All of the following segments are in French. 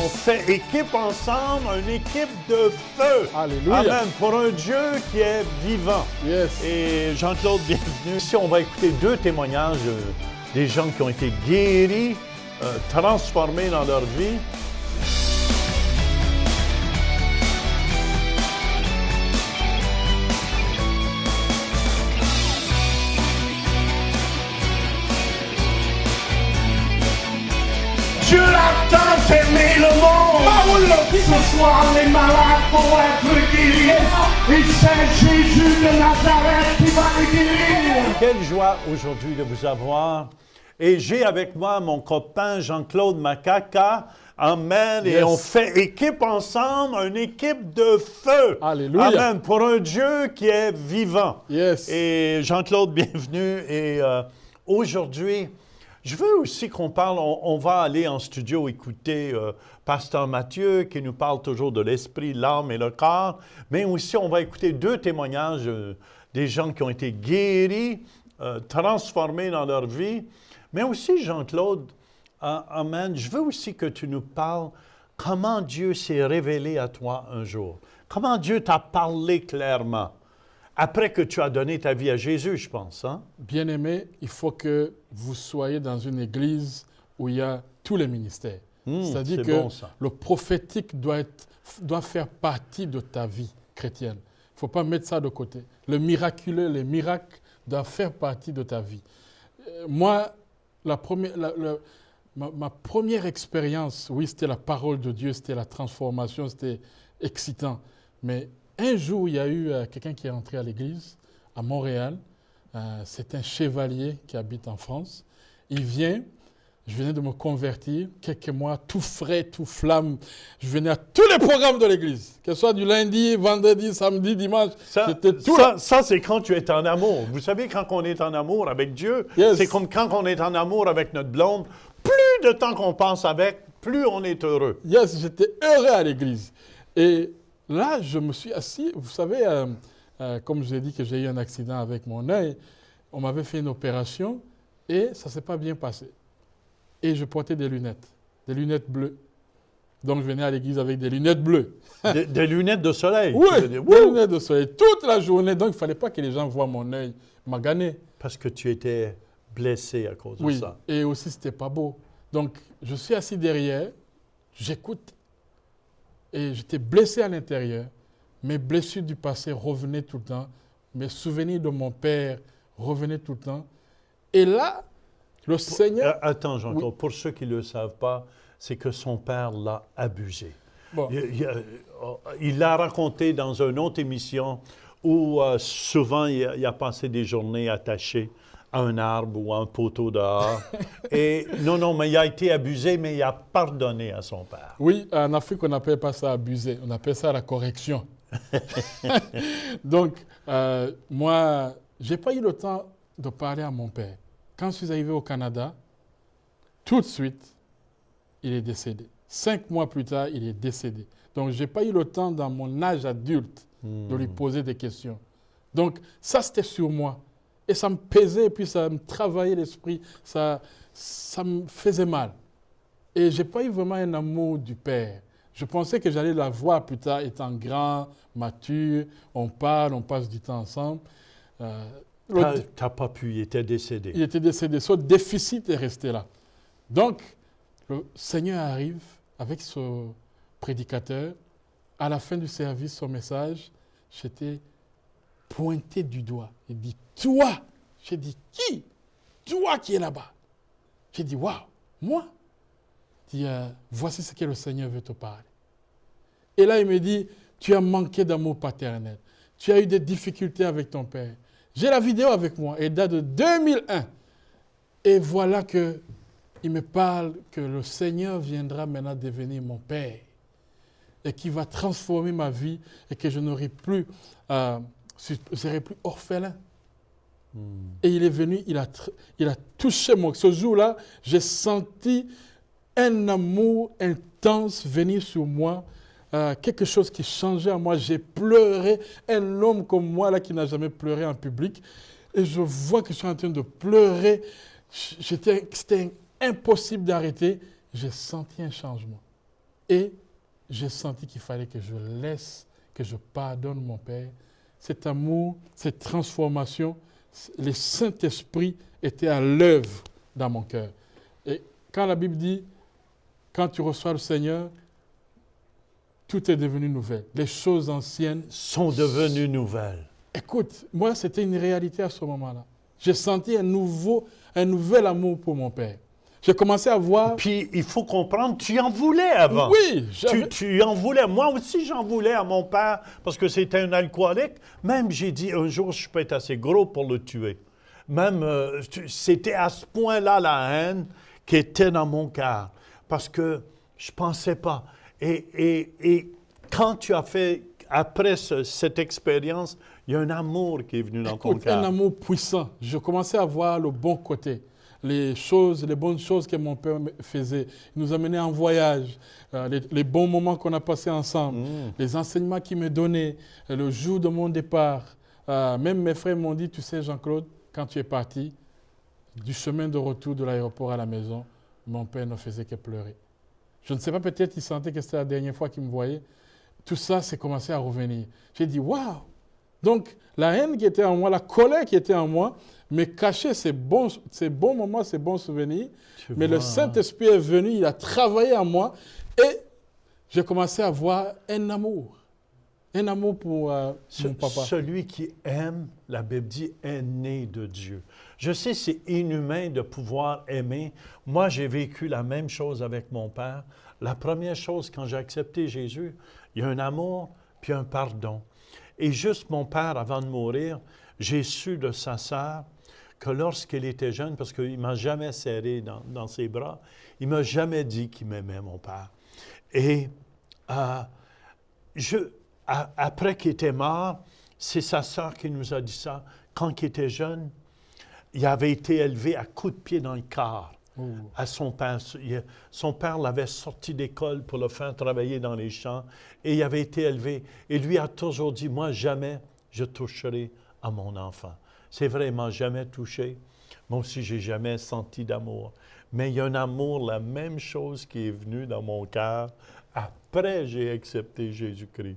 On fait équipe ensemble, une équipe de feu. Alléluia. Amen. Pour un Dieu qui est vivant. Yes. Et Jean-Claude, bienvenue. Ici, on va écouter deux témoignages des gens qui ont été guéris, transformés dans leur vie. Dieu a tant aimé le monde. Ce soir, les malades vont être guéris. Et c'est Jésus de Nazareth qui va les guérir. Quelle joie aujourd'hui de vous avoir. Et j'ai avec moi mon copain Jean-Claude Makaka. Amen. Et Yes. on fait équipe ensemble, une équipe de feu. Alléluia. Amen. Pour un Dieu qui est vivant. Yes. Et Jean-Claude, bienvenue. Et aujourd'hui, je veux aussi qu'on parle, on va aller en studio écouter Pasteur Mathieu qui nous parle toujours de l'esprit, l'âme et le corps, mais aussi on va écouter deux témoignages des gens qui ont été guéris, transformés dans leur vie. Mais aussi, Jean-Claude, amen, je veux aussi que tu nous parles comment Dieu s'est révélé à toi un jour. Comment Dieu t'a parlé clairement. Après que tu as donné ta vie à Jésus, je pense, hein? Bien-aimé, il faut que vous soyez dans une église où il y a tous les ministères. C'est-à-dire c'est que bon, ça. le prophétique doit faire partie de ta vie chrétienne. Il ne faut pas mettre ça de côté. Le miraculeux, les miracles doivent faire partie de ta vie. Moi, ma première expérience, oui, c'était la parole de Dieu, c'était la transformation, c'était excitant. Mais un jour, il y a eu quelqu'un qui est entré à l'église à Montréal. C'est un chevalier qui habite en France. Il vient, je venais de me convertir, quelques mois, tout frais, tout flamme. Je venais à tous les programmes de l'église, que ce soit du lundi, vendredi, samedi, dimanche. J'étais tout là. Ça, c'est quand tu es en amour. Vous savez, quand on est en amour avec Dieu, Yes. c'est comme quand on est en amour avec notre blonde. Plus de temps qu'on passe avec, plus on est heureux. Yes, j'étais heureux à l'église. Et là, je me suis assis. Vous savez, comme je l'ai dit que j'ai eu un accident avec mon œil, on m'avait fait une opération et ça ne s'est pas bien passé. Et je portais des lunettes bleues. Donc, je venais à l'église avec des lunettes bleues. Des lunettes de soleil. Oui, Tu veux dire, des wouh! lunettes de soleil toute la journée. Donc, il ne fallait pas que les gens voient mon œil magané. Parce que tu étais blessé à cause de Oui, ça. et aussi, ce n'était pas beau. Donc, je suis assis derrière, j'écoute. Et j'étais blessé à l'intérieur. Mes blessures du passé revenaient tout le temps. Mes souvenirs de mon père revenaient tout le temps. Et là, le Seigneur... Attends, Jean-Claude, Oui. pour ceux qui ne le savent pas, c'est que son père l'a abusé. Bon, Il l'a raconté dans une autre émission où souvent il a passé des journées attaché à un arbre ou à un poteau dehors. Et non, mais il a été abusé, mais il a pardonné à son père. oui, en Afrique, on n'appelle pas ça abuser. On appelle ça la correction. Donc, moi, je n'ai pas eu le temps de parler à mon père. Quand je suis arrivé au Canada, tout de suite, il est décédé. 5 mois plus tard, il est décédé. Donc, je n'ai pas eu le temps, dans mon âge adulte, de lui poser des questions. Donc, ça, c'était sur moi. Et ça me pesait, et puis ça me travaillait l'esprit. Ça me faisait mal. Et je n'ai pas eu vraiment un amour du Père. Je pensais que j'allais la voir plus tard, étant grand, mature. On parle, on passe du temps ensemble. Tu n'as pas pu, il était décédé. Il était décédé. Ce déficit est resté là. Donc, le Seigneur arrive avec ce prédicateur. À la fin du service, son message, j'étais pointé du doigt. Il dit, toi. J'ai dit, qui? Toi qui es là-bas. J'ai dit, waouh, moi? Il dit, voici ce que le Seigneur veut te parler. Et là, il me dit, tu as manqué d'amour paternel. Tu as eu des difficultés avec ton père. J'ai la vidéo avec moi, elle date de 2001. Et voilà qu'il me parle que le Seigneur viendra maintenant devenir mon père et qui va transformer ma vie et que je n'aurai plus, je serai plus orphelin. Et il est venu, il a touché moi. Ce jour-là, j'ai senti un amour intense venir sur moi, quelque chose qui changeait en moi. J'ai pleuré, un homme comme moi là, qui n'a jamais pleuré en public. Et je vois que je suis en train de pleurer. C'était impossible d'arrêter. J'ai senti un changement. Et j'ai senti qu'il fallait que je laisse, que je pardonne mon père. Cet amour, cette transformation, le Saint-Esprit était à l'œuvre dans mon cœur. Et quand la Bible dit, quand tu reçois le Seigneur, tout est devenu nouvelle. Les choses anciennes sont devenues nouvelles. Écoute, moi, c'était une réalité à ce moment-là. J'ai senti un nouvel amour pour mon père. J'ai commencé à voir... Puis, il faut comprendre, tu en voulais avant. Oui, tu en voulais. Moi aussi, j'en voulais à mon père parce que c'était un alcoolique. Même, j'ai dit, un jour, je peux être assez gros pour le tuer. Même, c'était à ce point-là la haine qui était dans mon cœur. Parce que je ne pensais pas. Et quand tu as fait, après cette expérience, il y a un amour qui est venu dans ton cœur. Un amour puissant. Je commençais à voir le bon côté. Les bonnes choses que mon père faisait. Il nous amenait en voyage, les bons moments qu'on a passés ensemble, les enseignements qu'il me donnait, le jour de mon départ. Même mes frères m'ont dit, tu sais Jean-Claude, quand tu es parti, du chemin de retour de l'aéroport à la maison, mon père ne faisait que pleurer. Je ne sais pas, peut-être il sentait que c'était la dernière fois qu'il me voyait. Tout ça, c'est commencé à revenir. J'ai dit, waouh! Donc, la haine qui était en moi, la colère qui était en moi, me cachait ces bons moments, ces bons souvenirs. Mais le Saint-Esprit est venu, il a travaillé en moi et j'ai commencé à voir un amour. Un amour pour mon papa. Celui qui aime, la Bible dit, est né de Dieu. Je sais, c'est inhumain de pouvoir aimer. Moi, j'ai vécu la même chose avec mon père. La première chose, quand j'ai accepté Jésus, il y a un amour puis un pardon. Et juste mon père, avant de mourir, j'ai su de sa sœur que lorsqu'il était jeune, parce qu'il ne m'a jamais serré dans ses bras, il ne m'a jamais dit qu'il m'aimait, mon père. Et après qu'il était mort, c'est sa sœur qui nous a dit ça. Quand il était jeune, il avait été élevé à coups de pied dans le corps à son père. Son père l'avait sorti d'école pour le faire travailler dans les champs et il avait été élevé. Et lui a toujours dit, moi, jamais je toucherai à mon enfant. C'est vrai, il ne m'a jamais touché. Moi aussi, je n'ai jamais senti d'amour. Mais il y a un amour, la même chose qui est venu dans mon cœur après j'ai accepté Jésus-Christ.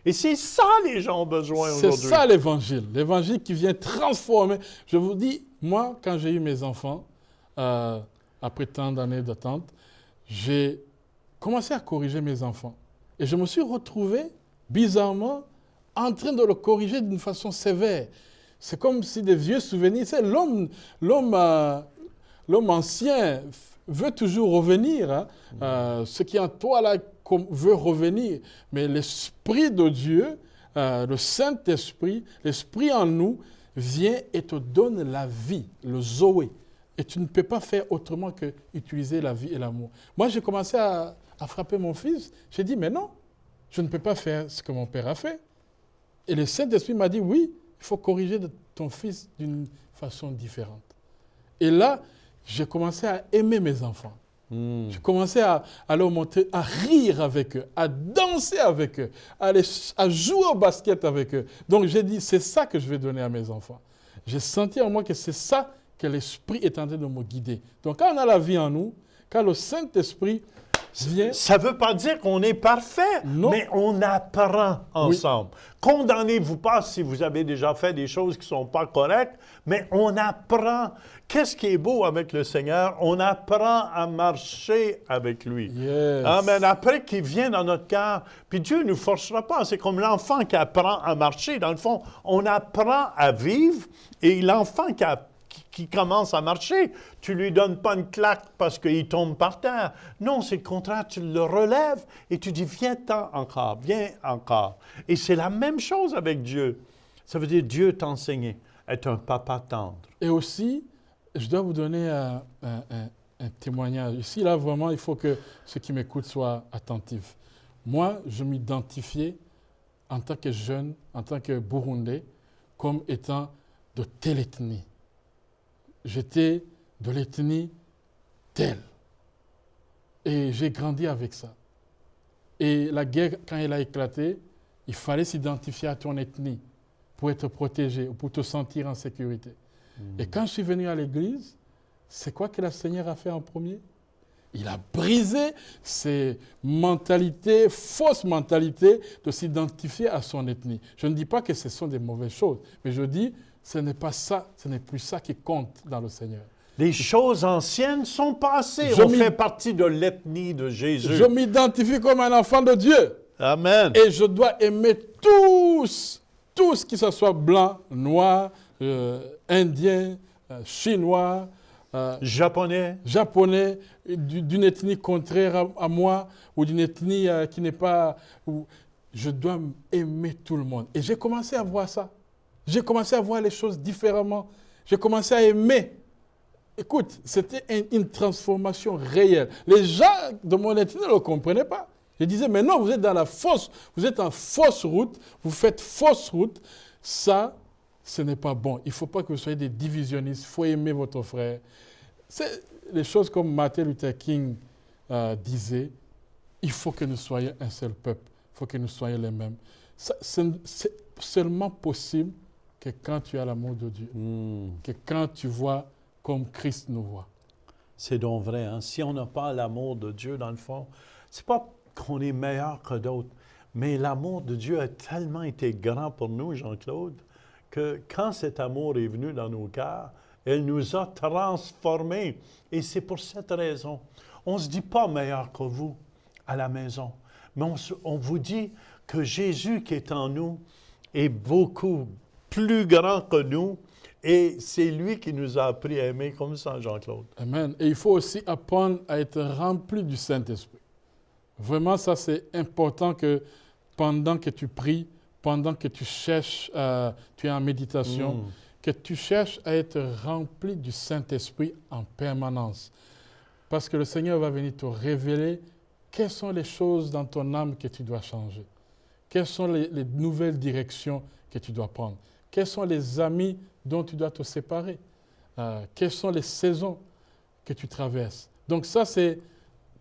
Et c'est ça les gens ont besoin aujourd'hui. C'est ça l'Évangile. L'Évangile qui vient transformer. Je vous dis, moi, quand j'ai eu mes enfants, après tant d'années d'attente, j'ai commencé à corriger mes enfants. Et je me suis retrouvé, bizarrement, en train de le corriger d'une façon sévère. C'est comme si des vieux souvenirs... Tu sais, l'homme ancien veut toujours revenir. Hein? Ce qui est en toi, là, veut revenir. Mais l'Esprit de Dieu, le Saint-Esprit, l'Esprit en nous, vient et te donne la vie, le Zoé. Et tu ne peux pas faire autrement que utiliser la vie et l'amour. Moi, j'ai commencé à frapper mon fils. J'ai dit, mais non, je ne peux pas faire ce que mon père a fait. Et le Saint-Esprit m'a dit, oui, il faut corriger ton fils d'une façon différente. Et là, j'ai commencé à aimer mes enfants. J'ai commencé à leur montrer, à rire avec eux, à danser avec eux, à jouer au basket avec eux. Donc j'ai dit, c'est ça que je vais donner à mes enfants. J'ai senti en moi que c'est ça que l'Esprit est en train de me guider. Donc quand on a la vie en nous, quand le Saint-Esprit vient... Ça ne veut pas dire qu'on est parfait, non. Mais on apprend ensemble. Oui. Condamnez-vous pas si vous avez déjà fait des choses qui ne sont pas correctes, mais on apprend. Qu'est-ce qui est beau avec le Seigneur? On apprend à marcher avec lui. Yes. Amen. Après qu'il vient dans notre cœur, puis Dieu ne nous forcera pas. C'est comme l'enfant qui apprend à marcher. Dans le fond, on apprend à vivre et l'enfant qui commence à marcher, tu ne lui donnes pas une claque parce qu'il tombe par terre. Non, c'est le contraire, tu le relèves et tu dis, viens-t'en encore, viens encore. Et c'est la même chose avec Dieu. Ça veut dire Dieu t'a enseigné à être un papa tendre. Et aussi, je dois vous donner un témoignage. Ici, là, vraiment, il faut que ceux qui m'écoutent soient attentifs. Moi, je m'identifiais en tant que jeune, en tant que Burundais, comme étant de telle ethnie. J'étais de l'ethnie telle. Et j'ai grandi avec ça. Et la guerre, quand elle a éclaté, il fallait s'identifier à ton ethnie pour être protégé ou pour te sentir en sécurité. Et quand je suis venu à l'église, c'est quoi que le Seigneur a fait en premier? Il a brisé ces mentalités, fausses mentalités de s'identifier à son ethnie. Je ne dis pas que ce sont des mauvaises choses, mais je dis ce n'est pas ça, ce n'est plus ça qui compte dans le Seigneur. Les choses anciennes sont passées. Je On m'y- fait partie de l'ethnie de Jésus. Je m'identifie comme un enfant de Dieu. Amen. Et je dois aimer tous, qui ce soit blanc, noir, indien, chinois, Japonais. japonais, d'une ethnie contraire à moi, ou d'une ethnie qui n'est pas... Je dois aimer tout le monde. Et j'ai commencé à voir ça. J'ai commencé à voir les choses différemment. J'ai commencé à aimer. Écoute, c'était une transformation réelle. Les gens de mon ethnie ne le comprenaient pas. Je disais, mais non, vous êtes vous êtes en fausse route, vous faites fausse route. Ça, ce n'est pas bon. Il ne faut pas que vous soyez des divisionnistes. Il faut aimer votre frère. C'est les choses comme Martin Luther King disait, il faut que nous soyons un seul peuple. Il faut que nous soyons les mêmes. C'est seulement possible que quand tu as l'amour de Dieu, que quand tu vois comme Christ nous voit. C'est donc vrai. Hein? Si on n'a pas l'amour de Dieu, dans le fond, c'est pas qu'on est meilleur que d'autres, mais l'amour de Dieu a tellement été grand pour nous, Jean-Claude, que quand cet amour est venu dans nos cœurs, elle nous a transformés. Et c'est pour cette raison. On ne se dit pas meilleur que vous à la maison, mais on vous dit que Jésus qui est en nous est beaucoup plus grand que nous. Et c'est lui qui nous a appris à aimer comme ça, Jean-Claude. Amen. Et il faut aussi apprendre à être rempli du Saint-Esprit. Vraiment, ça c'est important que pendant que tu pries, pendant que tu cherches, tu es en méditation, que tu cherches à être rempli du Saint-Esprit en permanence. Parce que le Seigneur va venir te révéler quelles sont les choses dans ton âme que tu dois changer. Quelles sont les nouvelles directions que tu dois prendre. Quels sont les amis dont tu dois te séparer. Quelles sont les saisons que tu traverses. Donc ça, c'est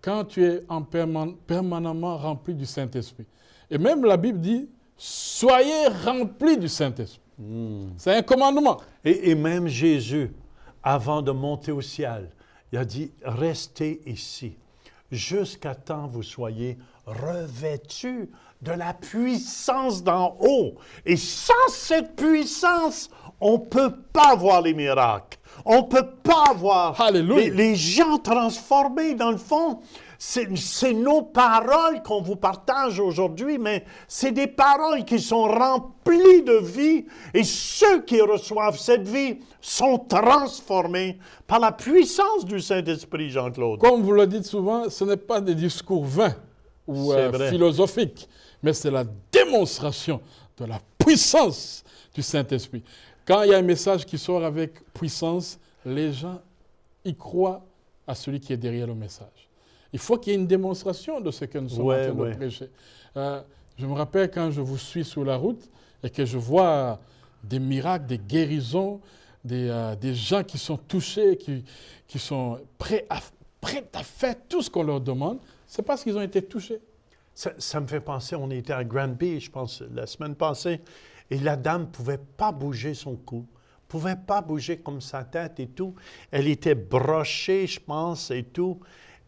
quand tu es permanemment rempli du Saint-Esprit. Et même la Bible dit, soyez remplis du Saint-Esprit. C'est un commandement. Et même Jésus, avant de monter au ciel, il a dit, restez ici, jusqu'à temps vous soyez revêtus de la puissance d'en haut. Et sans cette puissance, on ne peut pas voir les miracles. On ne peut pas voir les gens transformés. Dans le fond, c'est nos paroles qu'on vous partage aujourd'hui, mais c'est des paroles qui sont remplies de vie. Et ceux qui reçoivent cette vie sont transformés par la puissance du Saint-Esprit, Jean-Claude. Comme vous le dites souvent, ce n'est pas des discours vains ou philosophiques, mais c'est la démonstration de la puissance du Saint-Esprit. Quand il y a un message qui sort avec puissance, les gens y croient à celui qui est derrière le message. Il faut qu'il y ait une démonstration de ce que nous sommes en train de prêcher. Je me rappelle quand je vous suis sur la route et que je vois des miracles, des guérisons, des gens qui sont touchés, qui sont prêts à faire tout ce qu'on leur demande, c'est parce qu'ils ont été touchés. Ça me fait penser, on était à Granby, je pense, la semaine passée, et la dame ne pouvait pas bouger son cou, ne pouvait pas bouger comme sa tête et tout. Elle était brochée, je pense, et tout.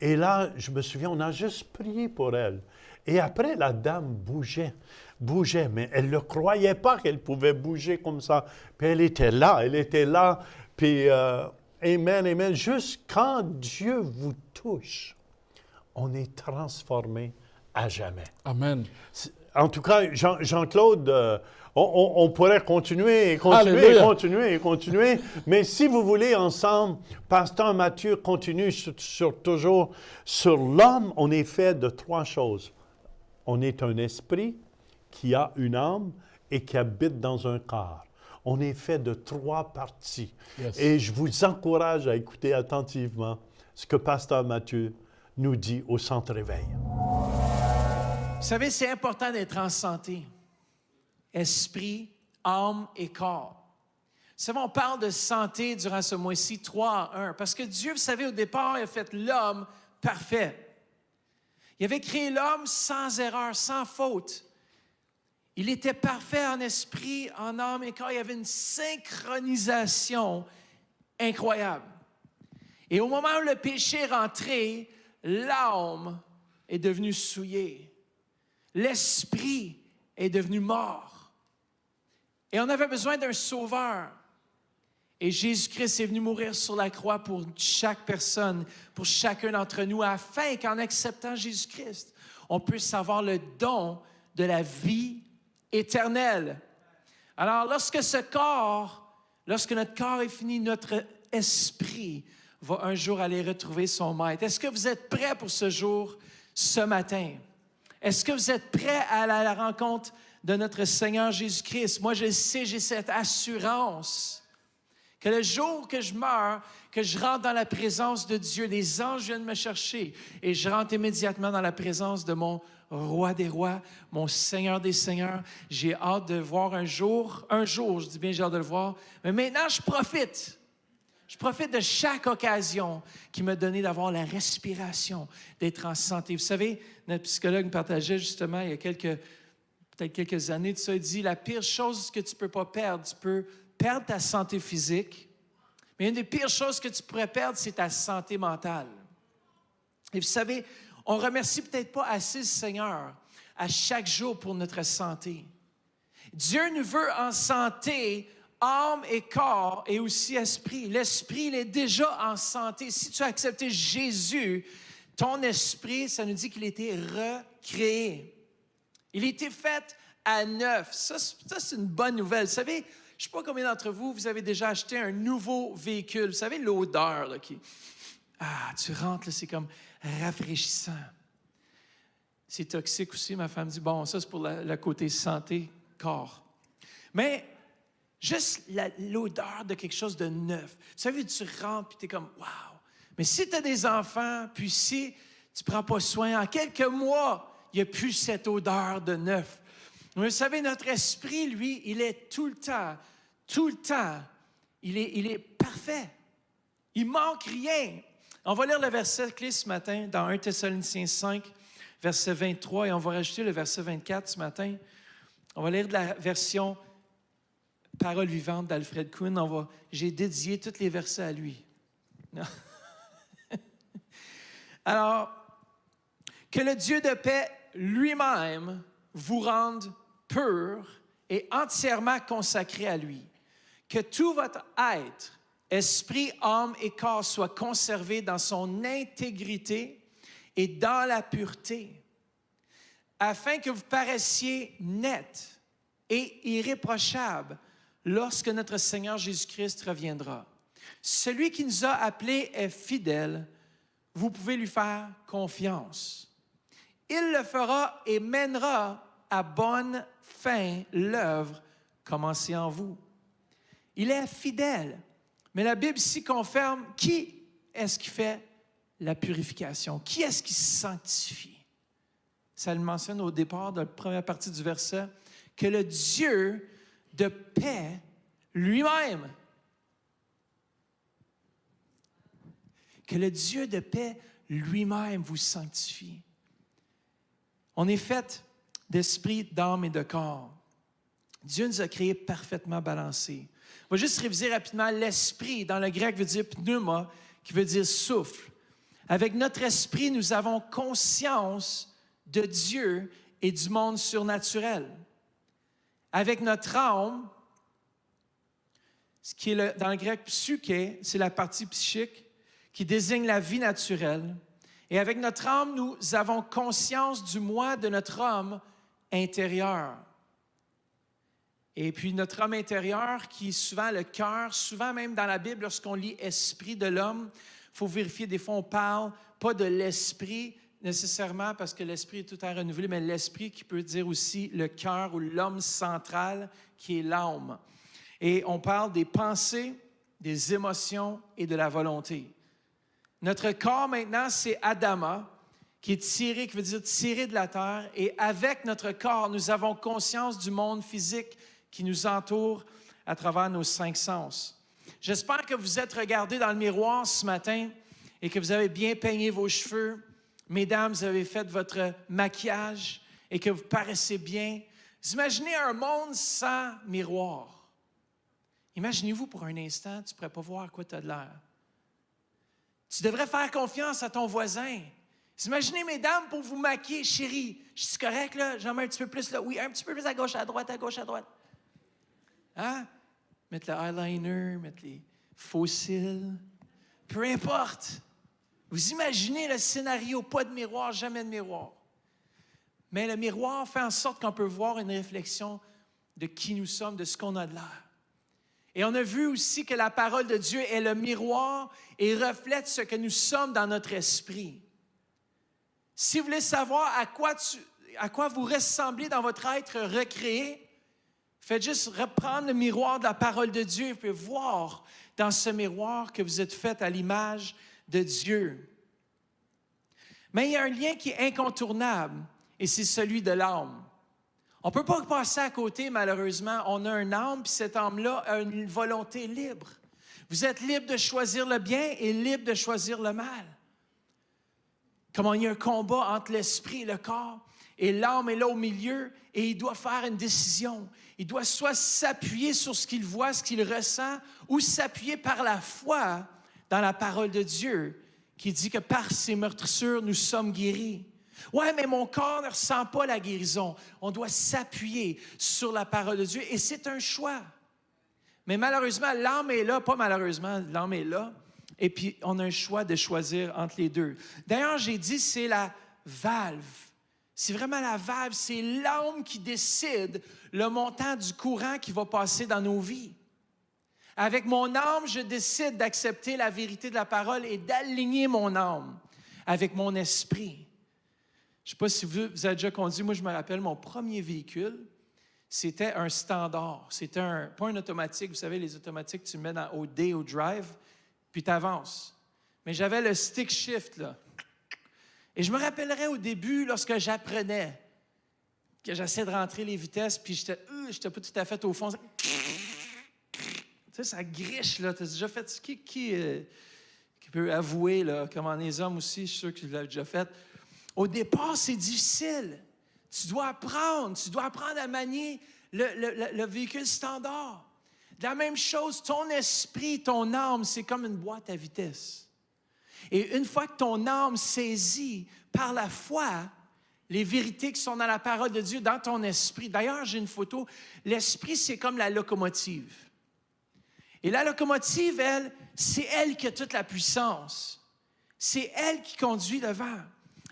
Et là, je me souviens, on a juste prié pour elle. Et après, la dame bougeait, mais elle ne croyait pas qu'elle pouvait bouger comme ça. Puis elle était là, puis amen. Juste quand Dieu vous touche, on est transformé à jamais. Amen. En tout cas, Jean-Claude, on pourrait continuer, mais si vous voulez ensemble, Pasteur Mathieu continue toujours sur l'homme. On est fait de 3 choses. On est un esprit qui a une âme et qui habite dans un corps. On est fait de 3 parties. Yes. Et je vous encourage à écouter attentivement ce que Pasteur Mathieu nous dit au Centre Éveil. Vous savez, c'est important d'être en santé. Esprit, âme et corps. Vous savez, on parle de santé durant ce mois-ci 3 en 1, parce que Dieu, vous savez, au départ, il a fait l'homme parfait. Il avait créé l'homme sans erreur, sans faute. Il était parfait en esprit, en âme et corps. Il y avait une synchronisation incroyable. Et au moment où le péché est rentré, l'âme est devenue souillée. L'esprit est devenu mort. Et on avait besoin d'un sauveur. Et Jésus-Christ est venu mourir sur la croix pour chaque personne, pour chacun d'entre nous, afin qu'en acceptant Jésus-Christ, on puisse avoir le don de la vie éternelle. Alors, lorsque notre corps est fini, notre esprit va un jour aller retrouver son maître. Est-ce que vous êtes prêts pour ce jour, ce matin? Est-ce que vous êtes prêts à aller à la rencontre de notre Seigneur Jésus-Christ? Moi, je sais, j'ai cette assurance que le jour que je meurs, que je rentre dans la présence de Dieu, les anges viennent me chercher et je rentre immédiatement dans la présence de mon Roi des rois, mon Seigneur des seigneurs. J'ai hâte de voir un jour, je dis bien j'ai hâte de le voir, mais maintenant je profite. Je profite de chaque occasion qui m'a donné d'avoir la respiration, d'être en santé. Vous savez, notre psychologue me partageait justement il y a peut-être quelques années de ça, il dit, la pire chose que tu ne peux pas perdre, tu peux perdre ta santé physique, mais une des pires choses que tu pourrais perdre, c'est ta santé mentale. Et vous savez, on ne remercie peut-être pas assez le Seigneur à chaque jour pour notre santé. Dieu nous veut en santé, âme et corps, et aussi esprit. L'esprit, il est déjà en santé. Si tu as accepté Jésus, ton esprit, ça nous dit qu'il a été recréé. Il a été fait à neuf. Ça, c'est une bonne nouvelle. Vous savez, je ne sais pas combien d'entre vous, vous avez déjà acheté un nouveau véhicule. Vous savez, l'odeur là, qui... Ah, tu rentres, là, c'est comme rafraîchissant. C'est toxique aussi. Ma femme dit, bon, ça, c'est pour le côté santé, corps. Mais juste l'odeur de quelque chose de neuf. Vous savez, tu rentres, puis tu es comme, wow. Mais si tu as des enfants, puis si tu ne prends pas soin, en quelques mois, il n'y a plus cette odeur de neuf. Mais vous savez, notre esprit, lui, il est tout le temps, il est parfait. Il ne manque rien. On va lire le verset clé ce matin dans 1 Thessaloniciens 5, verset 23, et on va rajouter le verset 24 ce matin. On va lire de la version Parole vivante d'Alfred Kuhn. J'ai dédié tous les versets à lui. Non. Alors, que le Dieu de paix lui-même vous rende pur et entièrement consacré à lui. Que tout votre être, esprit, âme et corps soient conservés dans son intégrité et dans la pureté, afin que vous paraissiez net et irréprochable lorsque notre Seigneur Jésus-Christ reviendra. Celui qui nous a appelés est fidèle, vous pouvez lui faire confiance. Il le fera et mènera à bonne fin l'œuvre commencée en vous. Il est fidèle. Mais la Bible ici confirme qui est-ce qui fait la purification? Qui est-ce qui se sanctifie? Ça le mentionne au départ de la première partie du verset, que le Dieu de paix lui-même, que le Dieu de paix lui-même vous sanctifie. On est fait d'esprit, d'âme et de corps. Dieu nous a créés parfaitement balancés. On va juste réviser rapidement. L'esprit, dans le grec, veut dire pneuma, qui veut dire souffle. Avec notre esprit, nous avons conscience de Dieu et du monde surnaturel. Avec notre âme, ce qui est dans le grec psyché, c'est la partie psychique qui désigne la vie naturelle. Et avec notre âme, nous avons conscience du moi de notre homme intérieur. Et puis notre homme intérieur, qui est souvent le cœur, souvent même dans la Bible, lorsqu'on lit « esprit de l'homme », il faut vérifier, des fois on parle pas de l'esprit nécessairement parce que l'esprit est tout à renouveler, mais l'esprit qui peut dire aussi le cœur ou l'homme central qui est l'âme. Et on parle des pensées, des émotions et de la volonté. Notre corps maintenant, c'est Adama, qui est tiré, qui veut dire tiré de la terre. Et avec notre corps, nous avons conscience du monde physique qui nous entoure à travers nos 5 sens. J'espère que vous êtes regardés dans le miroir ce matin et que vous avez bien peigné vos cheveux. Mesdames, vous avez fait votre maquillage et que vous paraissez bien. Vous imaginez un monde sans miroir. Imaginez-vous pour un instant, tu ne pourrais pas voir à quoi tu as de l'air. Tu devrais faire confiance à ton voisin. Imaginez, mesdames, pour vous maquiller, chérie. Je suis correct, là? J'en mets un petit peu plus, là. Oui, un petit peu plus à gauche, à droite, à gauche, à droite. Hein? Mettre le eyeliner, mettre les faux cils. Peu importe. Vous imaginez le scénario, pas de miroir, jamais de miroir. Mais le miroir fait en sorte qu'on peut voir une réflexion de qui nous sommes, de ce qu'on a de l'air. Et on a vu aussi que la parole de Dieu est le miroir et reflète ce que nous sommes dans notre esprit. Si vous voulez savoir à quoi vous ressemblez dans votre être recréé, faites juste reprendre le miroir de la parole de Dieu et vous pouvez voir dans ce miroir que vous êtes fait à l'image de Dieu. Mais il y a un lien qui est incontournable et c'est celui de l'âme. On ne peut pas passer à côté, malheureusement. On a une âme, puis cette âme-là a une volonté libre. Vous êtes libre de choisir le bien et libre de choisir le mal. Comme il y a un combat entre l'esprit et le corps, et l'âme est là au milieu, et il doit faire une décision. Il doit soit s'appuyer sur ce qu'il voit, ce qu'il ressent, ou s'appuyer par la foi dans la parole de Dieu, qui dit que par ses meurtrissures, nous sommes guéris. Ouais, mais mon corps ne ressent pas la guérison. On doit s'appuyer sur la parole de Dieu, et c'est un choix. Mais malheureusement, l'âme est là, pas malheureusement, l'âme est là, et puis on a un choix de choisir entre les deux. D'ailleurs, j'ai dit, c'est la valve. C'est vraiment la valve, c'est l'âme qui décide le montant du courant qui va passer dans nos vies. Avec mon âme, je décide d'accepter la vérité de la parole et d'aligner mon âme avec mon esprit. Je ne sais pas si vous avez déjà conduit, moi je me rappelle, mon premier véhicule, c'était un standard. C'était pas un automatique, vous savez, les automatiques, tu mets au D, au drive, puis tu avances. Mais j'avais le stick shift, là. Et je me rappellerai au début, lorsque j'apprenais, que j'essayais de rentrer les vitesses, puis j'étais pas tout à fait au fond. Tu sais, ça griche, là. Tu as déjà fait ce qui peut avouer, là, comment les hommes aussi, je suis sûr que tu l'as déjà fait. Au départ, c'est difficile. Tu dois apprendre à manier le véhicule standard. De la même chose, ton esprit, ton âme, c'est comme une boîte à vitesse. Et une fois que ton âme saisit par la foi les vérités qui sont dans la parole de Dieu, dans ton esprit. D'ailleurs, j'ai une photo. L'esprit, c'est comme la locomotive. Et la locomotive, elle, c'est elle qui a toute la puissance. C'est elle qui conduit le vent.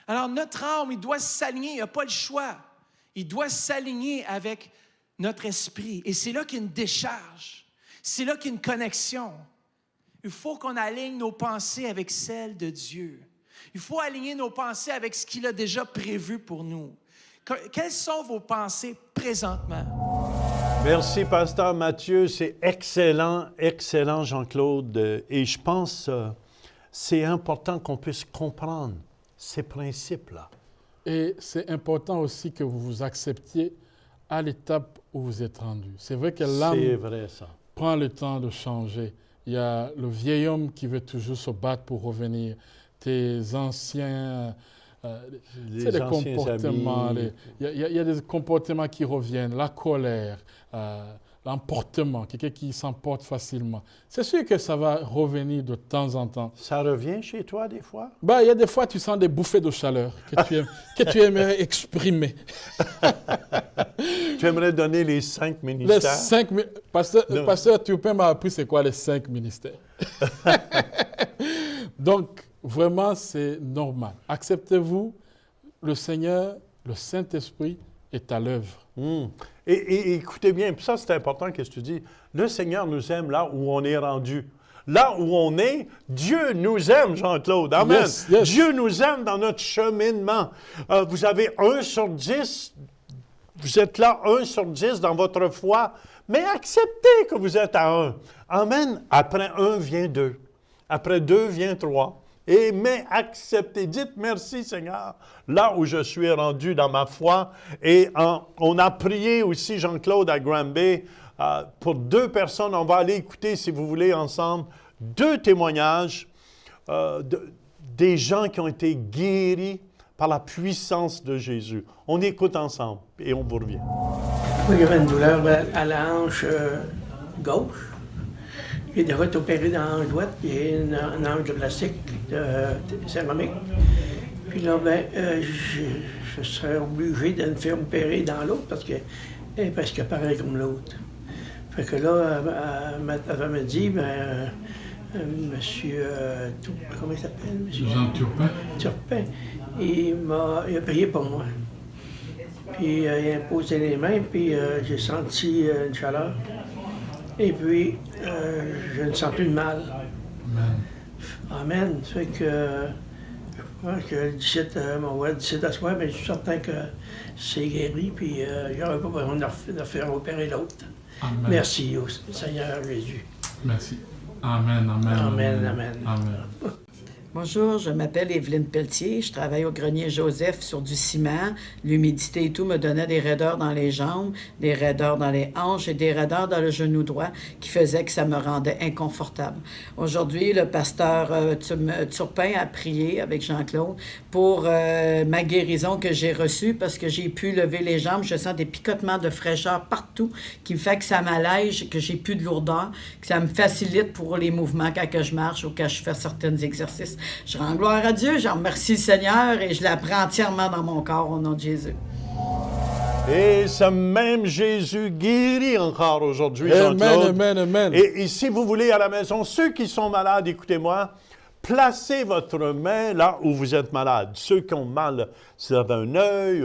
Alors, notre âme, il doit s'aligner, il n'a pas le choix. Il doit s'aligner avec notre esprit. Et c'est là qu'il y a une décharge. C'est là qu'il y a une connexion. Il faut qu'on aligne nos pensées avec celles de Dieu. Il faut aligner nos pensées avec ce qu'il a déjà prévu pour nous. Quelles sont vos pensées présentement? Merci, Pasteur Mathieu. C'est excellent, excellent, Jean-Claude. Et je pense que c'est important qu'on puisse comprendre ces principes-là. Et c'est important aussi que vous vous acceptiez à l'étape où vous êtes rendu. C'est vrai que l'âme prend le temps de changer. Il y a le vieil homme qui veut toujours se battre pour revenir. Tes anciens... des comportements. Il y a des comportements qui reviennent. La colère, l'emportement, quelqu'un qui s'emporte facilement. C'est sûr que ça va revenir de temps en temps. Ça revient chez toi des fois? Ben, il y a des fois, tu sens des bouffées de chaleur que tu aimerais exprimer. Tu aimerais donner les 5 ministères? Les 5 Pasteur Turpin m'a appris c'est quoi les 5 ministères. Donc, vraiment, c'est normal. Acceptez-vous, le Seigneur, le Saint-Esprit est à l'œuvre. Et écoutez bien, puis ça c'est important qu'est-ce que tu dis. Le Seigneur nous aime là où on est rendu. Là où on est, Dieu nous aime, Jean-Claude. Amen. Yes, yes. Dieu nous aime dans notre cheminement. Vous avez 1 sur 10, vous êtes là 1 sur 10 dans votre foi, mais acceptez que vous êtes à 1. Amen. Après 1 vient 2. Après 2 vient 3. Mais acceptez, dites merci Seigneur, là où je suis rendu dans ma foi. Et on a prié aussi, Jean-Claude, à Granby, pour 2 personnes. On va aller écouter, si vous voulez, ensemble, 2 témoignages des gens qui ont été guéris par la puissance de Jésus. On écoute ensemble et on vous revient. Moi, j'avais une douleur à la hanche gauche. J'ai déjà été opéré dans la hanche droite, puis une hanche de plastique, de céramique. Puis là, je serais obligé de me faire opérer dans l'autre parce qu'elle est presque pareille comme l'autre. Fait que là, elle me dit, monsieur, comment il s'appelle? Monsieur Jean Turpin. Turpin, il a prié pour moi. Puis il a posé les mains, puis j'ai senti une chaleur. Et puis, je ne sens plus de mal. Amen. Amen. Fait que, je pense que le 17, le 17 à soir, mais je suis certain que c'est guéri, puis il n'y aura pas besoin de faire opérer l'autre. Amen. Merci au Seigneur Jésus. Merci. Amen, amen. Amen, amen. Amen. Bonjour, je m'appelle Evelyne Pelletier. Je travaille au grenier Joseph sur du ciment. L'humidité et tout me donnait des raideurs dans les jambes, des raideurs dans les hanches et des raideurs dans le genou droit qui faisaient que ça me rendait inconfortable. Aujourd'hui, le pasteur Turpin a prié avec Jean-Claude pour ma guérison que j'ai reçue parce que j'ai pu lever les jambes. Je sens des picotements de fraîcheur partout qui me fait que ça m'allège, que j'ai plus de lourdeur, que ça me facilite pour les mouvements quand je marche ou quand je fais certains exercices. Je rends gloire à Dieu, je remercie le Seigneur et je la prends entièrement dans mon corps au nom de Jésus. Et ce même Jésus guérit encore aujourd'hui, Amen, Jean-Claude. amen, amen. Et si vous voulez à la maison, ceux qui sont malades, écoutez-moi, placez votre main là où vous êtes malade. Ceux qui ont mal sur un œil,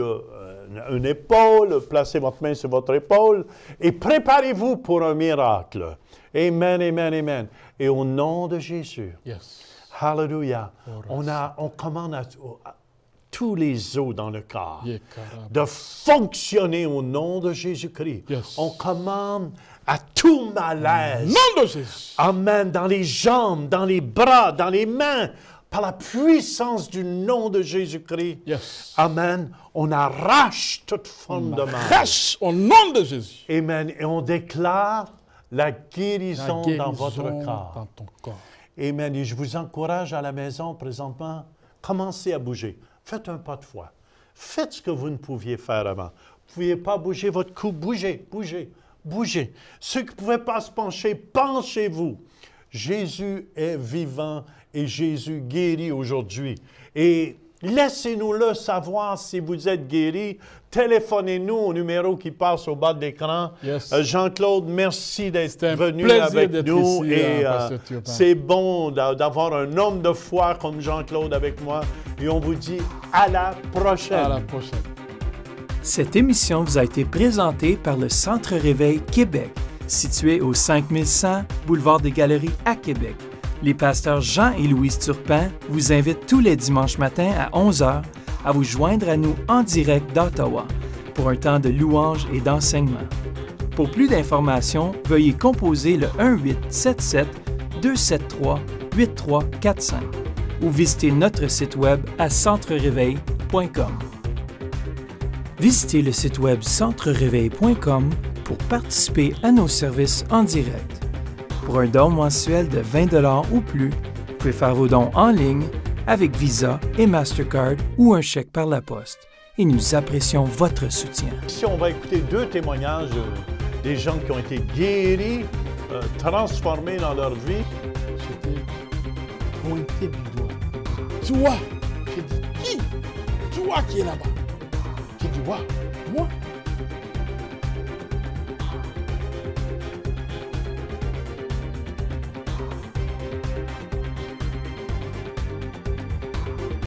une épaule, placez votre main sur votre épaule et préparez-vous pour un miracle. Amen, amen, amen. Et au nom de Jésus, Yes. Hallelujah, on commande à tous les os dans le corps de fonctionner au nom de Jésus-Christ. Yes. On commande à tout malaise. Nom de Jésus. Amen. Dans les jambes, dans les bras, dans les mains, par la puissance du nom de Jésus-Christ. Yes. Amen. On arrache toute forme de mal. Arrache au nom de Jésus. Amen. Et on déclare la guérison, dans votre corps. Dans ton corps. Amen. Et je vous encourage à la maison présentement, commencez à bouger. Faites un pas de foi. Faites ce que vous ne pouviez faire avant. Vous ne pouviez pas bouger votre cou. Bougez, bougez, bougez. Ceux qui ne pouvaient pas se pencher, penchez-vous. Jésus est vivant et Jésus guérit aujourd'hui. Et laissez-nous le savoir si vous êtes guéri. Téléphonez-nous au numéro qui passe au bas de l'écran. Yes. Jean-Claude, merci d'être C'était un venu plaisir avec d'être nous. ici, Et Pasteur Turpin. c'est bon d'avoir un homme de foi comme Jean-Claude avec moi. Et on vous dit à la prochaine. À la prochaine. Cette émission vous a été présentée par le Centre Réveil Québec, situé au 5100 Boulevard des Galeries à Québec. Les pasteurs Jean et Louise Turpin vous invitent tous les dimanches matins à 11h à vous joindre à nous en direct d'Ottawa pour un temps de louange et d'enseignement. Pour plus d'informations, veuillez composer le 1-877-273-8345 ou visiter notre site web à centreréveil.com. Visitez le site web centreréveil.com pour participer à nos services en direct. Pour un don mensuel de 20 $ ou plus, vous pouvez faire vos dons en ligne avec Visa et Mastercard ou un chèque par la poste. Et nous apprécions votre soutien. Ici, on va écouter 2 témoignages des gens qui ont été guéris, transformés dans leur vie. J'étais pointé du doigt. Toi! J'ai dit, qui? Toi qui es là-bas. J'ai dit, waouh, moi?